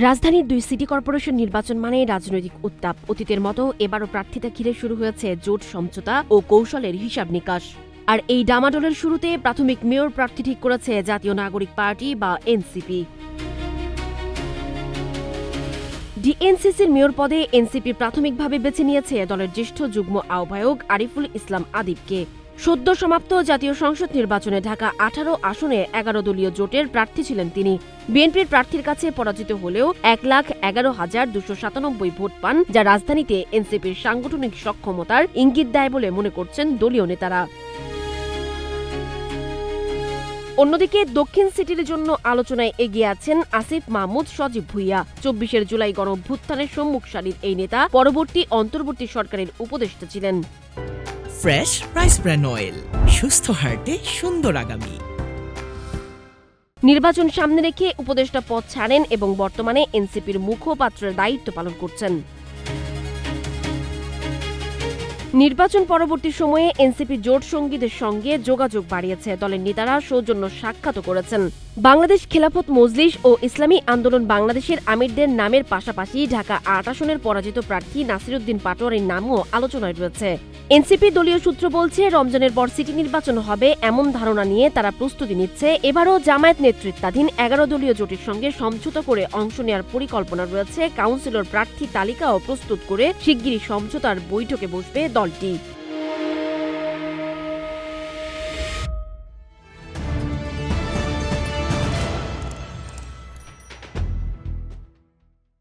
রাজধানীর ২ city corporation নির্বাচন মানে রাজনৈতিক উত্তাপ। অতীতের মতো এবারও প্রার্থিতা ঘিরে শুরু হয়েছে জোট সমঝোতা ও কৌশলের হিসাব নিকাশ। আর এই ডামাডোলের শুরুতে প্রাথমিক মেয়র প্রার্থী ঠিক করেছে জাতীয় নাগরিক পার্টি বা এনসিপি। ডিএনসিসির মেয়র পদে এনসিপি প্রাথমিকভাবে বেছে নিয়েছে দলের জ্যেষ্ঠ যুগ্ম আহ্বায়ক আরিফুল ইসলাম আদিবকে। সদ্য সমাপ্ত জাতীয় সংসদ নির্বাচনে ঢাকা ১৮ আসনে ১১ দলীয় জোটের প্রার্থী ছিলেন তিনি। বিএনপির প্রার্থীর কাছে পরাজিত হলেও ১,১১,২৯৭ ভোট পান, যা রাজধানীতে এনসিপির সাংগঠনিক সক্ষমতার ইঙ্গিত দেয় বলে মনে করছেন দলীয় নেতারা। অন্যদিকে দক্ষিণ সিটির জন্য আলোচনায় এগিয়ে আছেন আসিফ মাহমুদ, সজীব ভুইয়া। ২৪ জুলাই গণঅভ্যুত্থানের সম্মুখ সারির এই নেতা পরবর্তী অন্তর্বর্তী সরকারের উপদেষ্টা ছিলেন। ফ্রেশ রাইস ব্র্যান অয়েল, সুস্থ হার্টে সুন্দর আগামী। নির্বাচন সামনে রেখে উপদেষ্টা পদ ছাড়েন এবং বর্তমানে এনসিপির মুখপাত্রের দায়িত্ব পালন করছেন। নির্বাচন পরবর্তী সময়ে এনসিপি জোট সঙ্গীদের সঙ্গে যোগাযোগ বাড়িয়েছে। দলের নেতারা সৌজন্য সাক্ষাৎও করেছেন। বাংলাদেশ খেলাফত মজলিস ও ইসলামী আন্দোলন বাংলাদেশের আমিরদের নামের পাশাপাশি ঢাকা ৮ আসনের পরাজিত প্রার্থী নাসিরউদ্দিন পাটোয়ারির নামও আলোচনায় রয়েছে। এনসিপি দলীয় সূত্র বলছে, রমজানের পর সিটি নির্বাচন হবে এমন ধারণা নিয়ে তারা প্রস্তুতি নিচ্ছে। এবারও জামায়াত নেতৃত্বাধীন ১১ দলীয় জোটের সঙ্গে সমঝোতা করে অংশ নেওয়ার পরিকল্পনা রয়েছে। কাউন্সিলর প্রার্থী তালিকাও প্রস্তুত করে শিগগিরই সমঝোতার বৈঠকে বসবে দলটি।